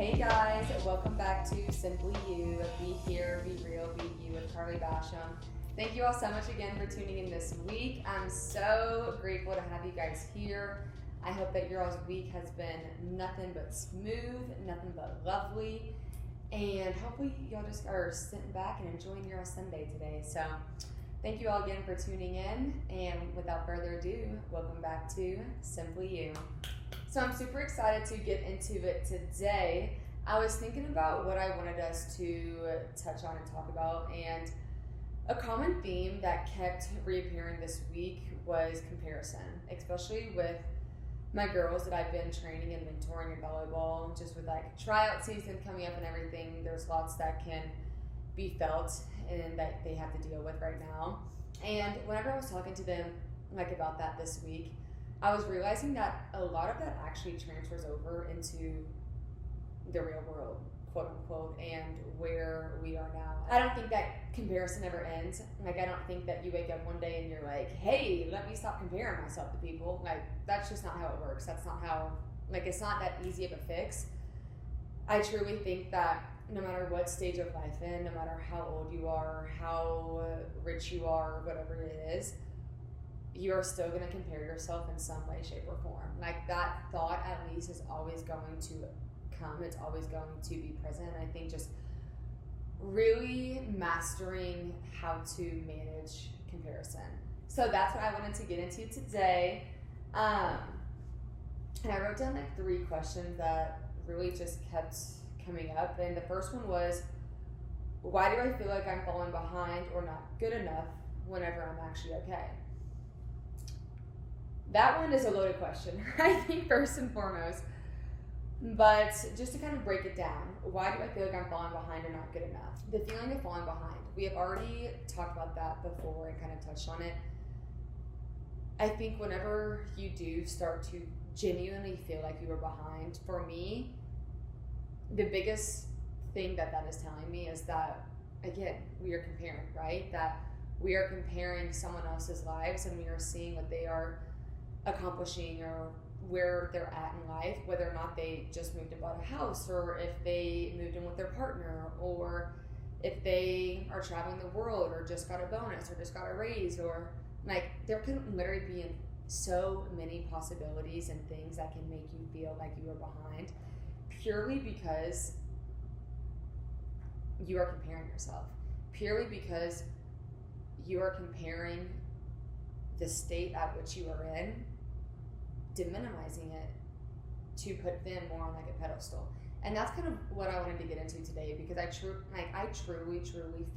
Hey guys, welcome back to Simply You. Be here, be real, be you with Carly Basham. Thank you all so much again for tuning in this week. I'm so grateful to have you guys here. I hope that your all's week has been nothing but smooth, nothing but lovely, and hopefully y'all just are sitting back and enjoying your Sunday today. So thank you all again for tuning in, and without further ado, welcome back to Simply You. So I'm super excited to get into it today. I was thinking about what I wanted us to touch on and talk about, and a common theme that kept reappearing this week was comparison, especially with my girls that I've been training and mentoring in volleyball. Just with like tryout season coming up and everything, there's lots that can be felt and that they have to deal with right now. And whenever I was talking to them like about that this week, I was realizing that a lot of that actually transfers over into the real world, quote unquote, and where we are now. I don't think that comparison ever ends. Like, I don't think that you wake up one day and you're like, hey, let me stop comparing myself to people. Like, that's just not how it works. That's not how, like, it's not that easy of a fix. I truly think that no matter what stage of life in, no matter how old you are, how rich you are, whatever it is, you are still going to compare yourself in some way, shape, or form. Like, that thought at least is always going to come. It's always going to be present. I think just really mastering how to manage comparison. So that's what I wanted to get into today. And I wrote down like 3 questions that really just kept coming up. And the first one was, why do I feel like I'm falling behind or not good enough whenever I'm actually okay? That one is a loaded question, I think, first and foremost. But just to kind of break it down, why do I feel like I'm falling behind or not good enough? The feeling of falling behind. We have already talked about that before and kind of touched on it. I think whenever you do start to genuinely feel like you are behind, for me, the biggest thing that is telling me is that, again, we are comparing, right? That we are comparing someone else's lives and we are seeing what they are accomplishing or where they're at in life, whether or not they just moved and bought a house, or if they moved in with their partner, or if they are traveling the world, or just got a bonus, or just got a raise, or like there can literally be so many possibilities and things that can make you feel like you are behind purely because you are comparing yourself, purely because you are comparing the state at which you are in, minimizing it to put them more on like a pedestal. And that's kind of what I wanted to get into today, because I truly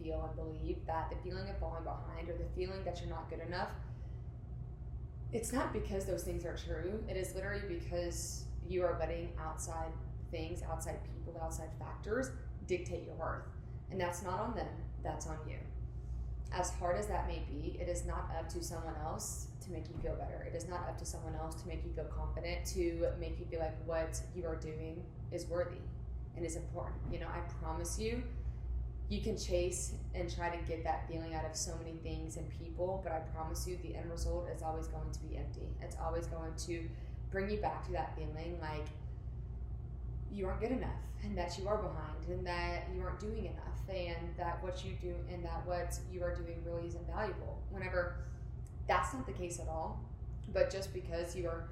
feel and believe that the feeling of falling behind or the feeling that you're not good enough, it's not because those things are true. It is literally because you are letting outside things, outside people, outside factors dictate your worth. And that's not on them, that's on you. As hard as that may be, it is not up to someone else to make you feel better. It is not up to someone else to make you feel confident, to make you feel like what you are doing is worthy and is important. You know, I promise you, you can chase and try to get that feeling out of so many things and people, but I promise you the end result is always going to be empty. It's always going to bring you back to that feeling like you aren't good enough, and that you are behind, and that you aren't doing enough, and that what you do and that what you are doing really isn't valuable. Whenever that's not the case at all, but just because you are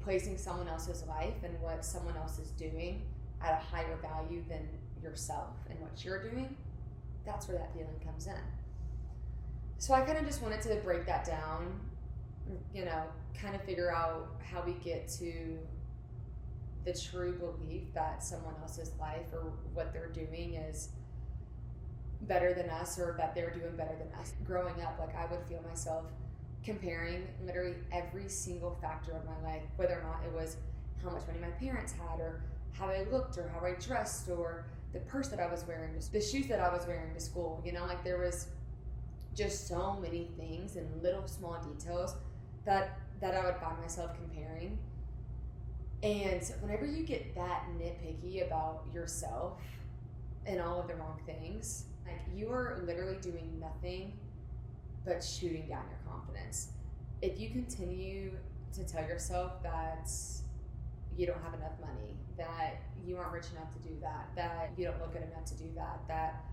placing someone else's life and what someone else is doing at a higher value than yourself and what you're doing, that's where that feeling comes in. So I kind of just wanted to break that down, you know, kind of figure out how we get to the true belief that someone else's life or what they're doing is better than us, or that they're doing better than us. Growing up, like, I would feel myself comparing literally every single factor of my life, whether or not it was how much money my parents had, or how I looked, or how I dressed, or the purse that I was wearing, the shoes that I was wearing to school. You know, like, there was just so many things and little small details that I would find myself comparing. And whenever you get that nitpicky about yourself and all of the wrong things, like, you are literally doing nothing but shooting down your confidence. If you continue to tell yourself that you don't have enough money, that you you aren't rich enough to do that, that you don't look good enough to do that, that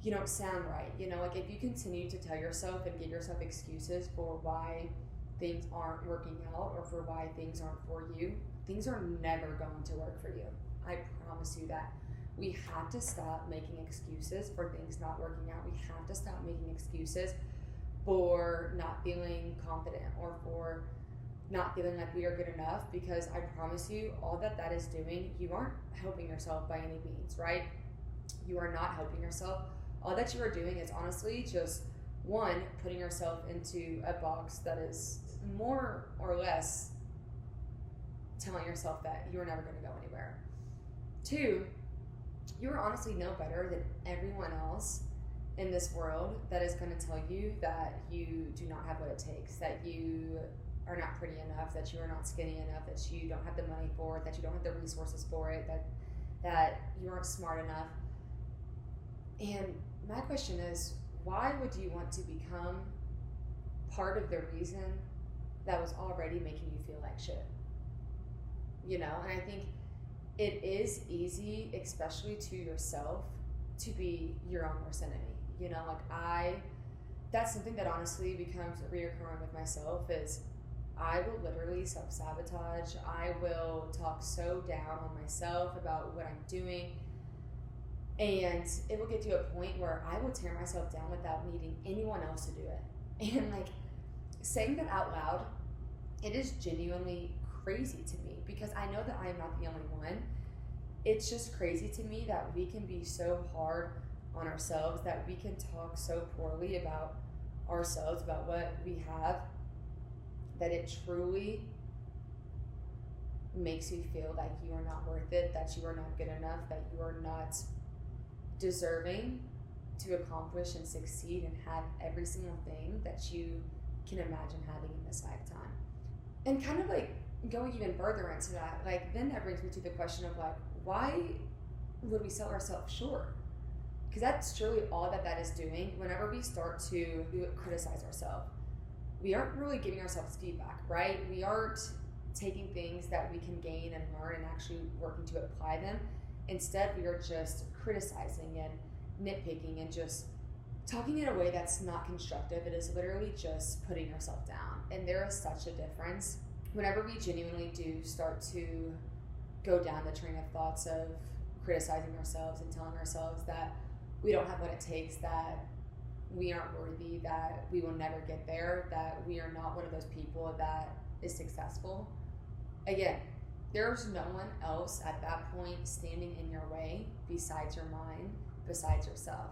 you don't sound right. You know, like if you continue to tell yourself and give yourself excuses for why things aren't working out or for why things aren't for you, things are never going to work for you. I promise you that. We have to stop making excuses for things not working out. We have to stop making excuses for not feeling confident or for not feeling like we are good enough, because I promise you, all that is doing, you aren't helping yourself by any means, right? You are not helping yourself. All that you are doing is honestly just, one, putting yourself into a box that is more or less telling yourself that you're never going to go anywhere. Two, you are honestly no better than everyone else in this world that is going to tell you that you do not have what it takes, that you are not pretty enough, that you are not skinny enough, that you don't have the money for it, that you don't have the resources for it, that you aren't smart enough. And my question is, why would you want to become part of the reason that was already making you feel like shit? You know, and I think it is easy, especially to yourself, to be your own worst enemy. You know, like that's something that honestly becomes reoccurring with myself is I will literally self-sabotage. I will talk so down on myself about what I'm doing. And it will get to a point where I will tear myself down without needing anyone else to do it. And like saying that out loud, it is genuinely crazy to me because I know that I am not the only one. It's just crazy to me that we can be so hard on ourselves, that we can talk so poorly about ourselves, about what we have, that it truly makes you feel like you are not worth it, that you are not good enough, that you are not deserving to accomplish and succeed and have every single thing that you can imagine having in this lifetime. And kind of like going even further into that, like then that brings me to the question of like, why would we sell ourselves short? Because that's truly all that is doing. Whenever we start to criticize ourselves, we aren't really giving ourselves feedback, right? We aren't taking things that we can gain and learn and actually working to apply them. Instead, we are just criticizing and nitpicking and just talking in a way that's not constructive. It is literally just putting yourself down. And there is such a difference whenever we genuinely do start to go down the train of thoughts of criticizing ourselves and telling ourselves that we don't have what it takes, that we aren't worthy, that we will never get there, that we are not one of those people that is successful. Again, there's no one else at that point standing in your way besides your mind, besides yourself.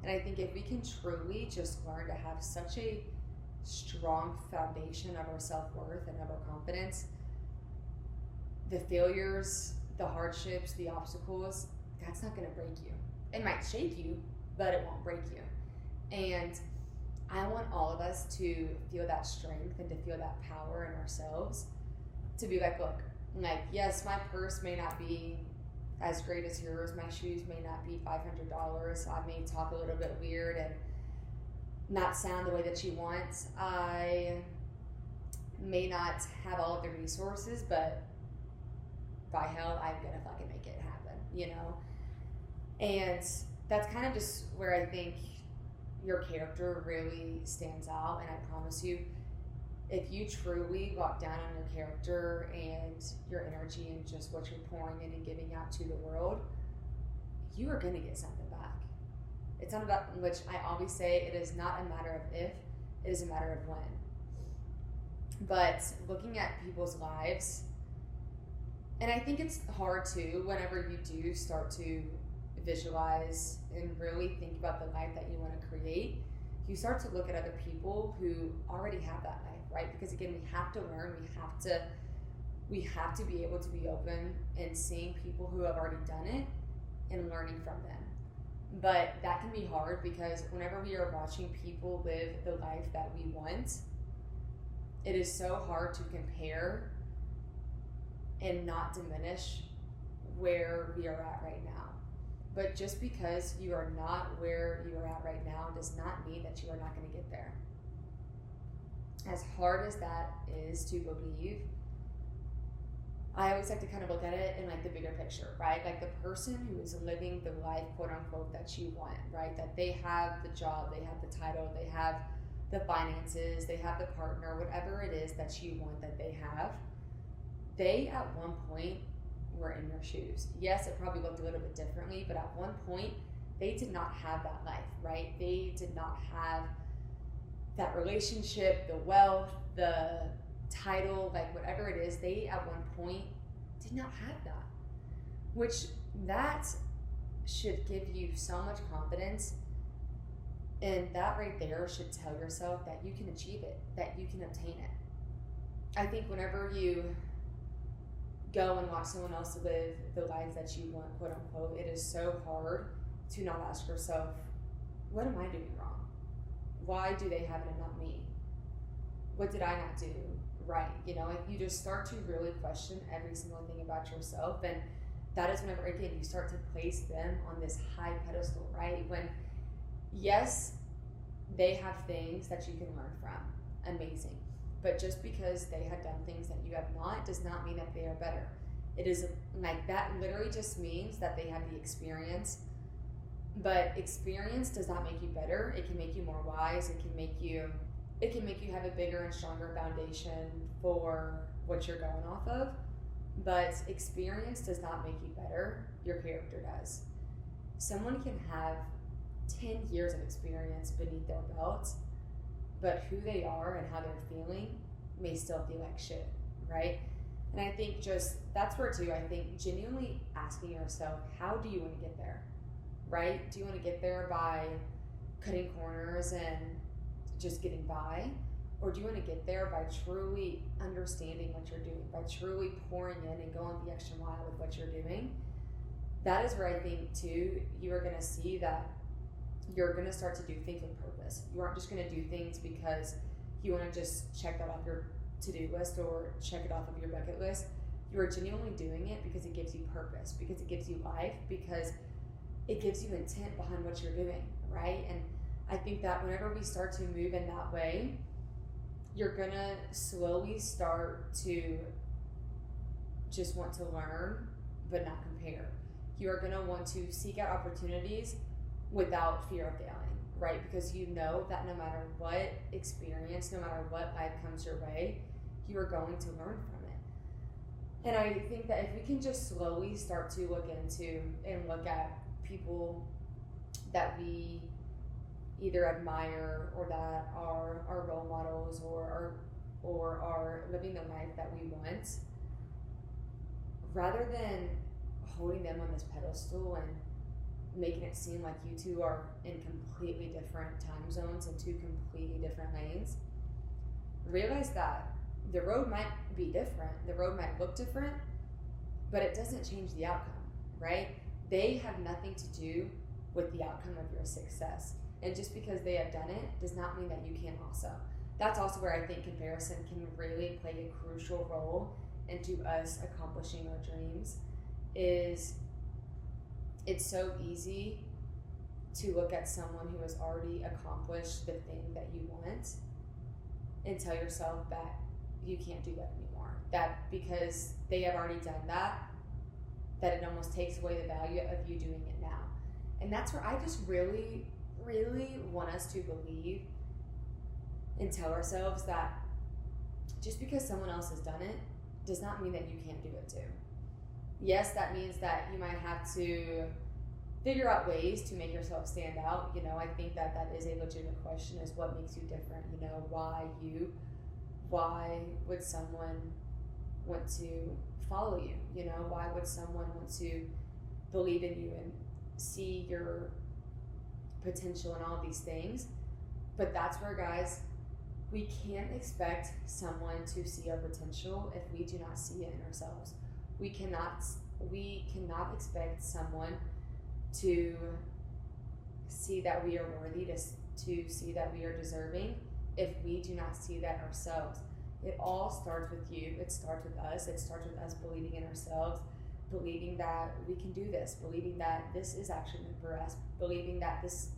And I think if we can truly just learn to have such a strong foundation of our self-worth and of our confidence, the failures, the hardships, the obstacles, that's not going to break you. It might shake you, but it won't break you. And I want all of us to feel that strength and to feel that power in ourselves to be like, look, like, yes, my purse may not be as great as yours. My shoes may not be $500. I may talk a little bit weird and not sound the way that you want. I may not have all of the resources, but by hell, I'm gonna fucking make it happen, you know? And that's kind of just where I think your character really stands out. And I promise you, if you truly walk down on your character and your energy and just what you're pouring in and giving out to the world, you are going to get something back. It's not about, which I always say, it is not a matter of if, it is a matter of when. But looking at people's lives, and I think it's hard too, whenever you do start to visualize and really think about the life that you want to create, you start to look at other people who already have that life, right? Because again, we have to learn, we have to be able to be open and seeing people who have already done it and learning from them. But that can be hard because whenever we are watching people live the life that we want, it is so hard to compare and not diminish where we are at right now. But just because you are not where you are at right now does not mean that you are not going to get there. As hard as that is to believe, I always like to kind of look at it in like the bigger picture, right? Like the person who is living the life, quote unquote, that you want, right? That they have the job, they have the title, they have the finances, they have the partner, whatever it is that you want that they have. They at one point were in your shoes. Yes, it probably looked a little bit differently, but at one point they did not have that life, right? They did not have that relationship, the wealth, the title, like whatever it is, they at one point did not have that. Which that should give you so much confidence, and that right there should tell yourself that you can achieve it, that you can obtain it. I think whenever you go and watch someone else live the life that you want, quote unquote, it is so hard to not ask yourself, what am I doing wrong? Why do they have it and not me? What did I not do right? You know, like you just start to really question every single thing about yourself. And that is whenever, again, you start to place them on this high pedestal, right? When, yes, they have things that you can learn from. Amazing. But just because they have done things that you have not does not mean that they are better. It is like that literally just means that they have the experience. But experience does not make you better. It can make you more wise. It can make you have a bigger and stronger foundation for what you're going off of. But experience does not make you better. Your character does. Someone can have 10 years of experience beneath their belt, but who they are and how they're feeling may still feel like shit, right? And I think just, that's where too, I think genuinely asking yourself, how do you want to get there, right? Do you want to get there by cutting corners and just getting by? Or do you want to get there by truly understanding what you're doing, by truly pouring in and going the extra mile with what you're doing? That is where I think too, you are going to see that you're going to start to do things with purpose. You aren't just going to do things because you want to just check that off your to-do list or check it off of your bucket list. You are genuinely doing it because it gives you purpose, because it gives you life, because it gives you intent behind what you're doing, right? And I think that whenever we start to move in that way, you're going to slowly start to just want to learn, but not compare. You are going to want to seek out opportunities without fear of failing, right? Because you know that no matter what experience, no matter what life comes your way, you are going to learn from it. And I think that if we can just slowly start to look into and look at people that we either admire or that are our role models or are living the life that we want, rather than holding them on this pedestal and making it seem like you two are in completely different time zones and two completely different lanes, realize that the road might be different, the road might look different, but it doesn't change the outcome, right? They have nothing to do with the outcome of your success. And just because they have done it does not mean that you can also. That's also where I think comparison can really play a crucial role into us accomplishing our dreams. Is it's so easy to look at someone who has already accomplished the thing that you want and tell yourself that you can't do that anymore. That because they have already done that it almost takes away the value of you doing it now. And that's where I just really, really want us to believe and tell ourselves that just because someone else has done it does not mean that you can't do it too. Yes, that means that you might have to figure out ways to make yourself stand out. You know, I think that is a legitimate question, is what makes you different? You know, why would someone want to follow you? You know, why would someone want to believe in you and see your potential and all these things? But that's where, guys, we can't expect someone to see our potential if we do not see it in ourselves. We cannot expect someone to see that we are worthy, to see that we are deserving, if we do not see that ourselves. It all starts with you. It starts with us. It starts with us believing in ourselves, believing that we can do this, believing that this is actually meant for us, believing that this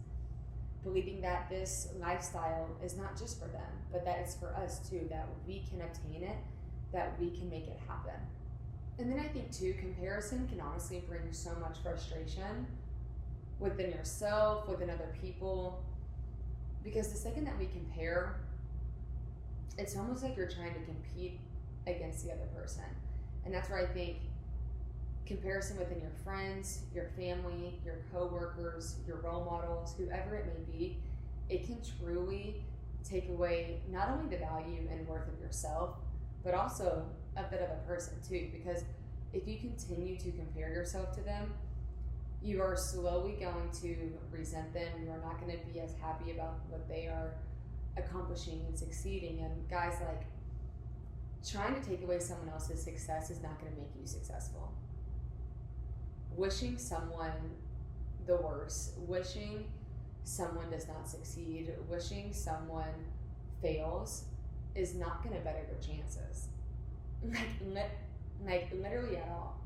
lifestyle is not just for them, but that it's for us too, that we can obtain it, that we can make it happen. And then I think too, comparison can honestly bring so much frustration within yourself, within other people, because the second that we compare, it's almost like you're trying to compete against the other person. And that's where I think comparison within your friends, your family, your coworkers, your role models, whoever it may be, it can truly take away not only the value and worth of yourself, but also of that other person too. Because if you continue to compare yourself to them, you are slowly going to resent them. You are not going to be as happy about what they are accomplishing and succeeding. And guys, like, trying to take away someone else's success is not going to make you successful. Wishing someone the worst, wishing someone does not succeed, wishing someone fails is not going to better your chances. Like literally at all.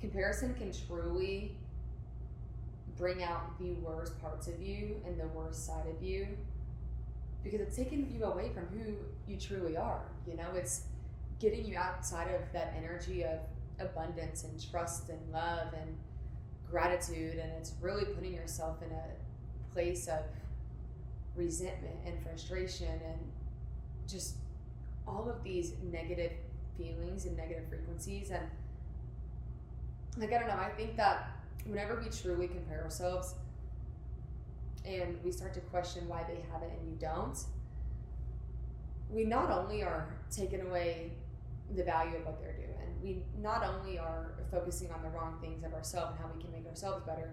Comparison can truly bring out the worst parts of you and the worst side of you, because it's taking you away from who you truly are. You know, it's getting you outside of that energy of abundance and trust and love and gratitude, and it's really putting yourself in a place of resentment and frustration and just all of these negative feelings and negative frequencies. And like, I don't know, I think that whenever we truly compare ourselves and we start to question why they have it and you don't, we not only are taking away the value of what they're doing, we not only are focusing on the wrong things of ourselves and how we can make ourselves better,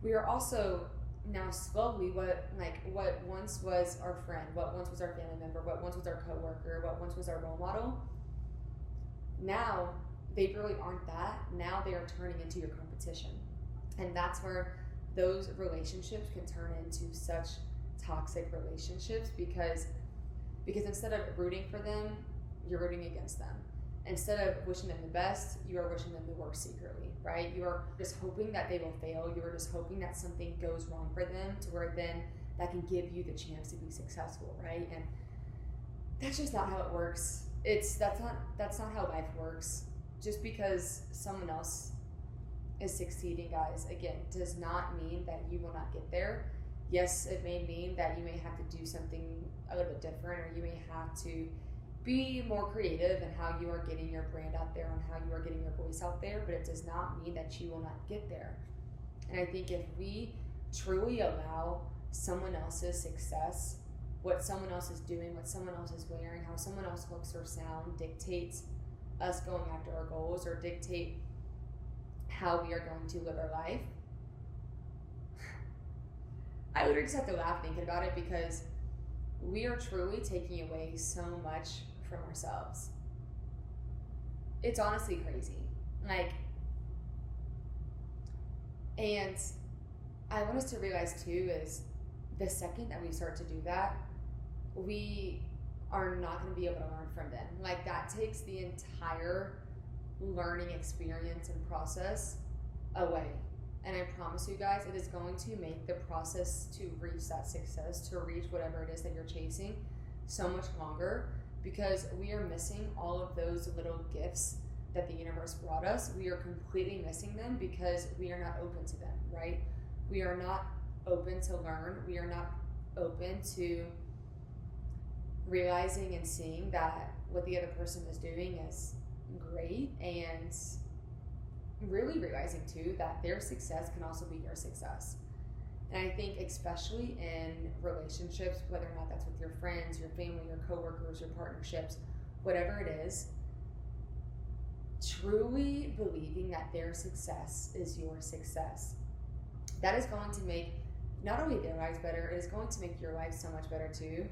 we are also now slowly what once was our friend, what once was our family member, what once was our coworker, what once was our role model, now they really aren't that. Now they are turning into your competition. And that's where those relationships can turn into such toxic relationships, because instead of rooting for them, you're rooting against them. Instead of wishing them the best, you are wishing them the worst secretly, right? You are just hoping that they will fail. You are just hoping that something goes wrong for them, to where then that can give you the chance to be successful, right? And that's just not how it works. That's not how life works. Just because someone else is succeeding, guys, again, does not mean that you will not get there. Yes, it may mean that you may have to do something a little bit different, or you may have to be more creative in how you are getting your brand out there and how you are getting your voice out there, but it does not mean that you will not get there. And I think if we truly allow someone else's success, what someone else is doing, what someone else is wearing, how someone else looks or sound dictates us going after our goals, or dictate how we are going to live our life, I literally just have to laugh thinking about it, because we are truly taking away so much from ourselves. It's honestly crazy. Like, and I want us to realize too is the second that we start to do that, we are not going to be able to learn from them. Like, that takes the entire learning experience and process away. And I promise you guys, it is going to make the process to reach that success, to reach whatever it is that you're chasing, so much longer, because we are missing all of those little gifts that the universe brought us. We are completely missing them because we are not open to them, right? We are not open to learn. We are not open to realizing and seeing that what the other person is doing is great, and really realizing too that their success can also be your success. And I think especially in relationships, whether or not that's with your friends, your family, your coworkers, your partnerships, whatever it is, truly believing that their success is your success, that is going to make not only their lives better, it is going to make your life so much better too,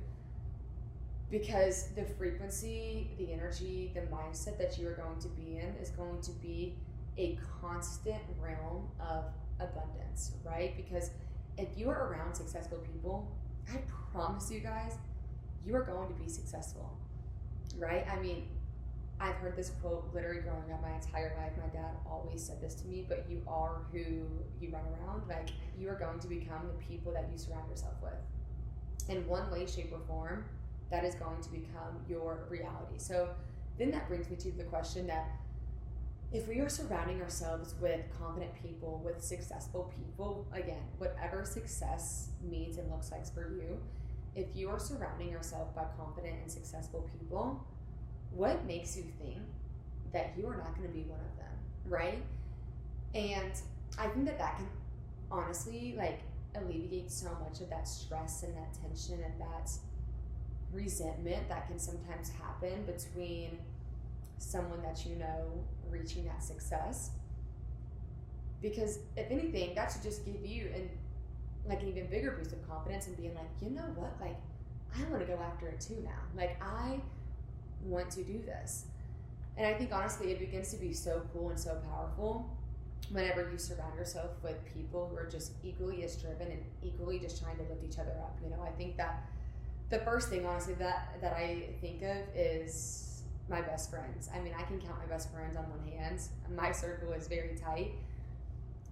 because the frequency, the energy, the mindset that you are going to be in is going to be a constant realm of abundance, right? Because if you are around successful people, I promise you guys, you are going to be successful, right? I mean, I've heard this quote literally growing up my entire life. My dad always said this to me, but you are who you run around. Like, you are going to become the people that you surround yourself with. In one way, shape, or form, that is going to become your reality. So then that brings me to the question that if we are surrounding ourselves with confident people, with successful people, again, whatever success means and looks like for you, if you are surrounding yourself by confident and successful people, what makes you think that you are not going to be one of them, right? And I think that can honestly like alleviate so much of that stress and that tension and that resentment that can sometimes happen between someone that you know reaching that success. Because if anything, that should just give you an even bigger boost of confidence and being like, you know what, like I want to go after it too now. Like I want to do this. And I think honestly it begins to be so cool and so powerful whenever you surround yourself with people who are just equally as driven and equally just trying to lift each other up. You know, I think that the first thing honestly that I think of is my best friends. I mean, I can count my best friends on one hand. My circle is very tight.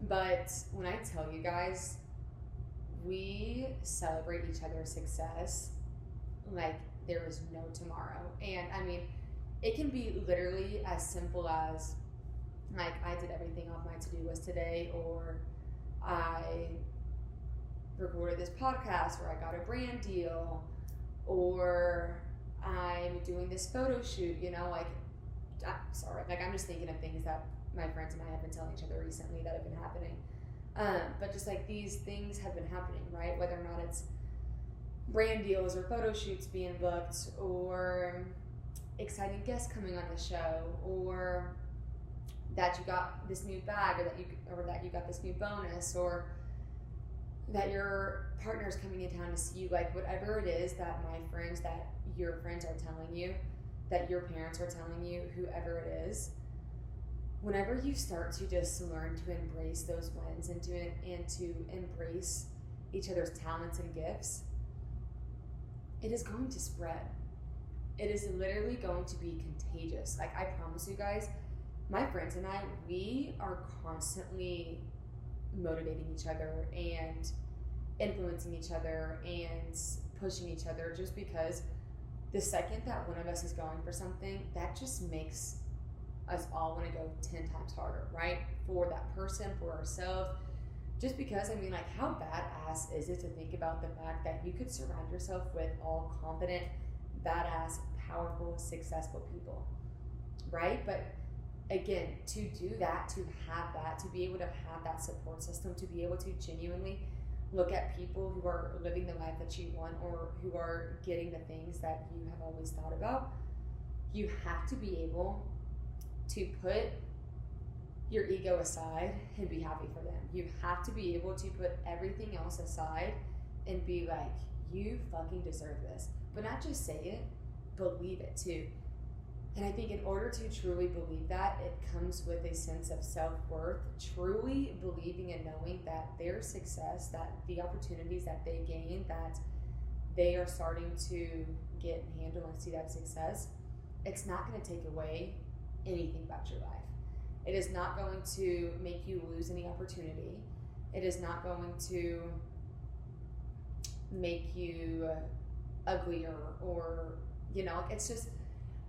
But when I tell you guys, we celebrate each other's success like there is no tomorrow. And I mean, it can be literally as simple as like I did everything off my to-do list today, or I recorded this podcast, or I got a brand deal, or I'm doing this photo shoot, you know, like, I'm just thinking of things that my friends and I have been telling each other recently that have been happening. But just like these things have been happening, right? Whether or not it's brand deals or photo shoots being booked, or exciting guests coming on the show, or that you got this new bag, or that you got this new bonus, or that your partner's coming in town to see you, like whatever it is that my friends, that your friends are telling you, that your parents are telling you, whoever it is, whenever you start to just learn to embrace those wins and to embrace each other's talents and gifts, it is going to spread. It is literally going to be contagious. Like I promise you guys, my friends and I, we are constantly motivating each other and influencing each other and pushing each other, just because the second that one of us is going for something, that just makes us all want to go 10 times harder, right? For that person, for ourselves. Just because, I mean, like, how badass is it to think about the fact that you could surround yourself with all confident, badass, powerful, successful people, right? But again, to do that, to have that, to be able to have that support system, to be able to genuinely look at people who are living the life that you want, or who are getting the things that you have always thought about, you have to be able to put your ego aside and be happy for them. You have to be able to put everything else aside and be like, you fucking deserve this. But not just say it, believe it too. And I think in order to truly believe that, it comes with a sense of self-worth, truly believing and knowing that their success, that the opportunities that they gain, that they are starting to get and handle and see that success, it's not going to take away anything about your life. It is not going to make you lose any opportunity. It is not going to make you uglier, or, you know, it's just,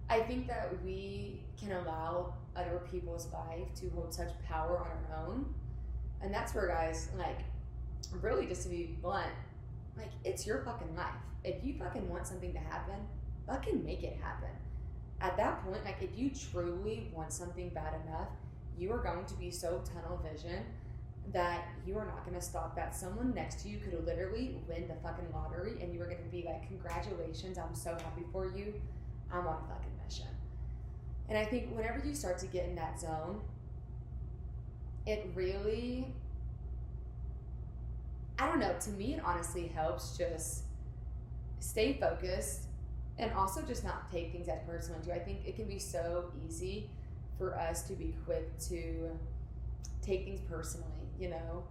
I think that we can allow other people's life to hold such power on our own. And that's where, guys, like, really just to be blunt, like, it's your fucking life. If you fucking want something to happen, fucking make it happen. At that point, like, if you truly want something bad enough, you are going to be so tunnel vision that you are not going to stop, that someone next to you could literally win the fucking lottery and you are going to be like, congratulations, I'm so happy for you, I'm on a fucking mission. And I think whenever you start to get in that zone, it really, I don't know, to me it honestly helps just stay focused and also just not take things as personal too. I think it can be so easy for us to be quick to take things personally, you know,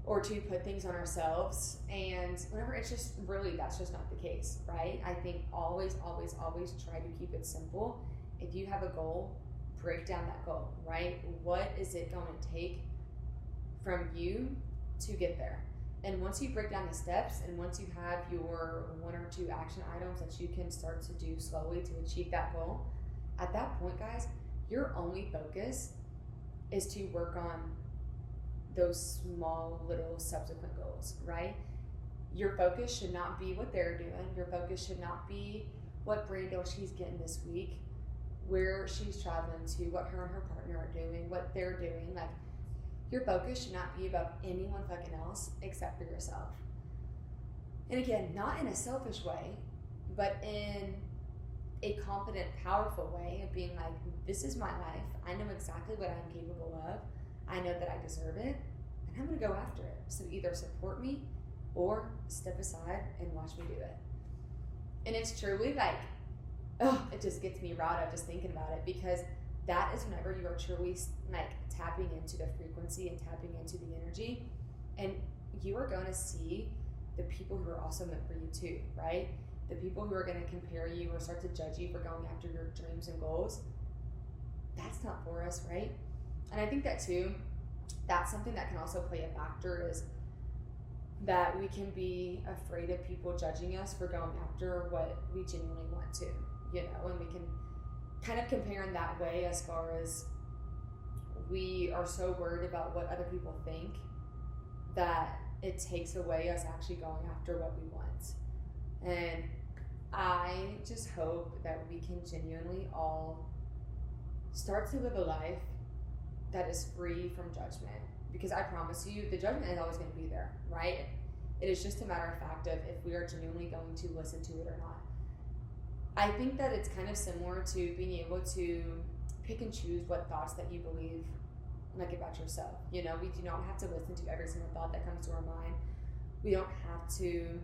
or to put things on ourselves. And whenever it's just really, that's just not the case, right? I think always try to keep it simple. If you have a goal, break down that goal, right? What is it going to take from you to get there? And once you break down the steps, and once you have your 1 or 2 action items that you can start to do slowly to achieve that goal, at that point, guys, your only focus is to work on those small little subsequent goals, right? Your focus should not be what they're doing. Your focus should not be what brand deal she's getting this week, where she's traveling to, what her and her partner are doing, what they're doing. Like, your focus should not be about anyone fucking else except for yourself. And again, not in a selfish way, but in a confident, powerful way of being like, this is my life. I know exactly what I'm capable of. I know that I deserve it, and I'm gonna go after it. So either support me or step aside and watch me do it. And it's truly like, oh, it just gets me riled up just thinking about it, because that is whenever you are truly like tapping into the frequency and tapping into the energy, and you are going to see the people who are also meant for you too, right? The people who are going to compare you or start to judge you for going after your dreams and goals, that's not for us, right? And I think that too, that's something that can also play a factor, is that we can be afraid of people judging us for going after what we genuinely want to, you know, and we can kind of compare in that way, as far as we are so worried about what other people think that it takes away us actually going after what we want. And I just hope that we can genuinely all start to live a life that is free from judgment, because I promise you, the judgment is always going to be there, right? It is just a matter of fact of if we are genuinely going to listen to it or not. I think that it's kind of similar to being able to pick and choose what thoughts that you believe, like, about yourself. You know, we do not have to listen to every single thought that comes to our mind. We don't have to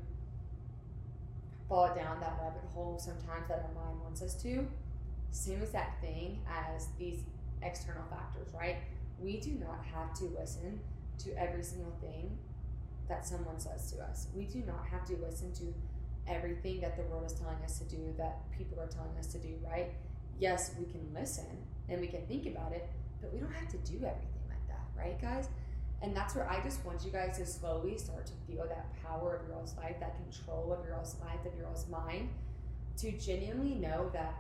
fall down that rabbit hole sometimes that our mind wants us to. Same exact thing as these external factors, right? We do not have to listen to every single thing that someone says to us. We do not have to listen to everything that the world is telling us to do, that people are telling us to do, right? Yes, we can listen and we can think about it, but we don't have to do everything like that, right, guys? And that's where I just want you guys to slowly start to feel that power of your own life, that control of your own life, of your own mind, to genuinely know that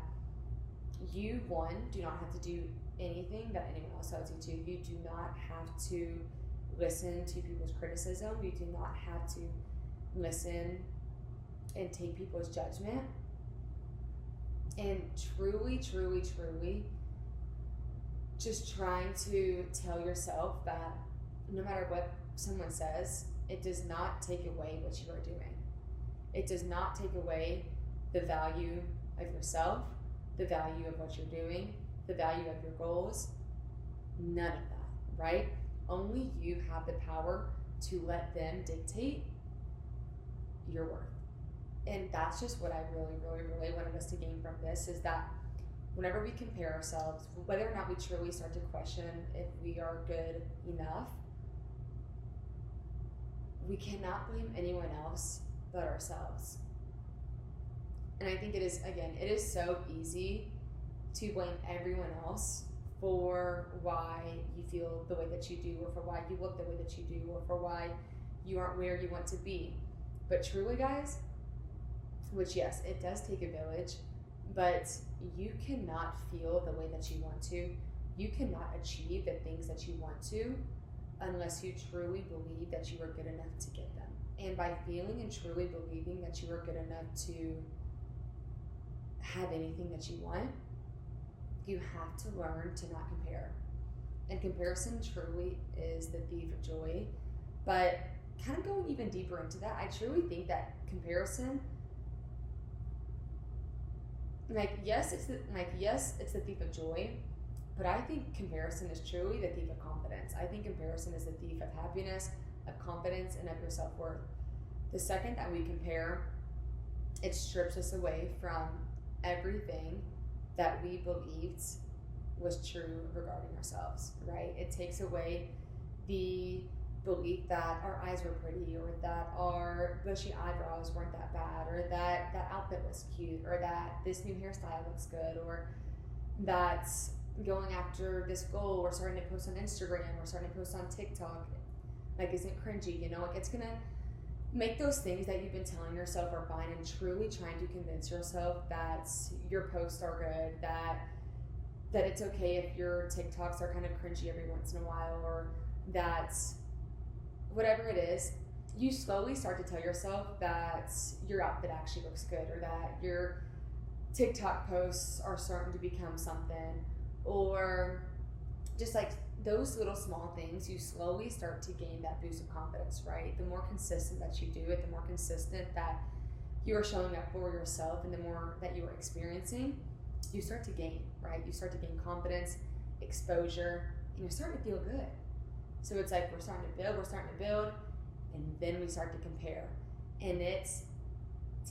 you, one, do not have to do anything that anyone else tells you to. You do not have to listen to people's criticism. You do not have to listen and take people's judgment. And truly, truly, truly, just trying to tell yourself that no matter what someone says, it does not take away what you are doing. It does not take away the value of yourself, the value of what you're doing, the value of your goals. None of that, right? Only you have the power to let them dictate your worth. And that's just what I really, really, really wanted us to gain from this, is that whenever we compare ourselves, whether or not we truly start to question if we are good enough, we cannot blame anyone else but ourselves. And I think it is, again, it is so easy to blame everyone else for why you feel the way that you do, or for why you look the way that you do, or for why you aren't where you want to be. But truly, guys, which yes, it does take a village, but you cannot feel the way that you want to. You cannot achieve the things that you want to unless you truly believe that you are good enough to get them. And by feeling and truly believing that you are good enough to have anything that you want, you have to learn to not compare. And comparison truly is the thief of joy. But kind of going even deeper into that, I truly think that comparison, yes, it's the thief of joy, but I think comparison is truly the thief of confidence. I think comparison is the thief of happiness, of confidence, and of your self-worth. The second that we compare, it strips us away from everything that we believed was true regarding ourselves, right? It takes away the belief that our eyes were pretty, or that our bushy eyebrows weren't that bad, or that that outfit was cute, or that this new hairstyle looks good, or that going after this goal, we're starting to post on Instagram, we're starting to post on TikTok, isn't cringy, it's gonna make those things that you've been telling yourself are fine, and truly trying to convince yourself that your posts are good, that that it's okay if your TikToks are kind of cringy every once in a while, or that whatever it is, you slowly start to tell yourself that your outfit actually looks good, or that your TikTok posts are starting to become something, or just like those little small things, you slowly start to gain that boost of confidence, right? The more consistent that you do it, the more consistent that you are showing up for yourself, and the more that you are experiencing, you start to gain, right? You start to gain confidence, exposure, and you're starting to feel good. So it's like we're starting to build, and then we start to compare. And it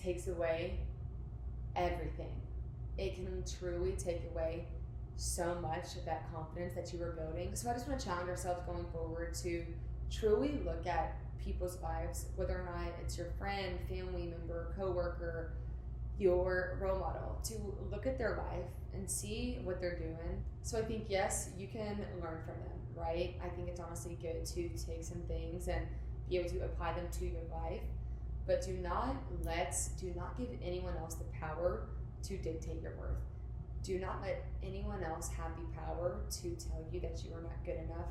takes away everything. It can truly take away so much of that confidence that you were building. So I just want to challenge ourselves going forward to truly look at people's lives, whether or not it's your friend, family member, coworker, your role model, to look at their life and see what they're doing. So I think, yes, you can learn from them, right? I think it's honestly good to take some things and be able to apply them to your life, but do not give anyone else the power to dictate your worth. Do not let anyone else have the power to tell you that you are not good enough,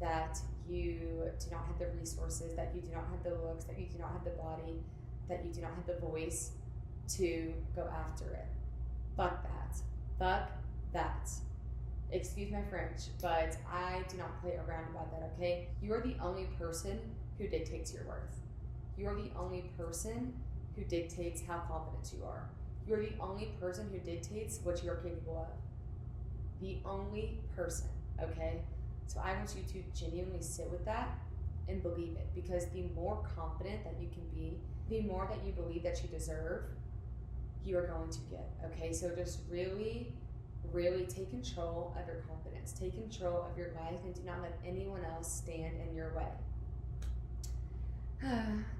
that you do not have the resources, that you do not have the looks, that you do not have the body, that you do not have the voice to go after it. Fuck that. Fuck that. Excuse my French, but I do not play around about that, okay? You are the only person who dictates your worth. You are the only person who dictates how confident you are. You're the only person who dictates what you are capable of. The only person, okay? So I want you to genuinely sit with that and believe it, because the more confident that you can be, the more that you believe that you deserve, you are going to get, okay? So just really, really take control of your confidence. Take control of your life, and do not let anyone else stand in your way.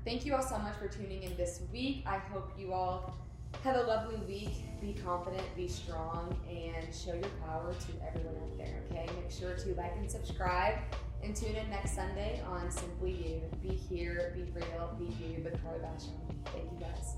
Thank you all so much for tuning in this week. I hope you all have a lovely week. Be confident, be strong, and show your power to everyone out there, okay? Make sure to like and subscribe, and tune in next Sunday on Simply You. Be here, be real, be you, with Carly Basham. Thank you guys.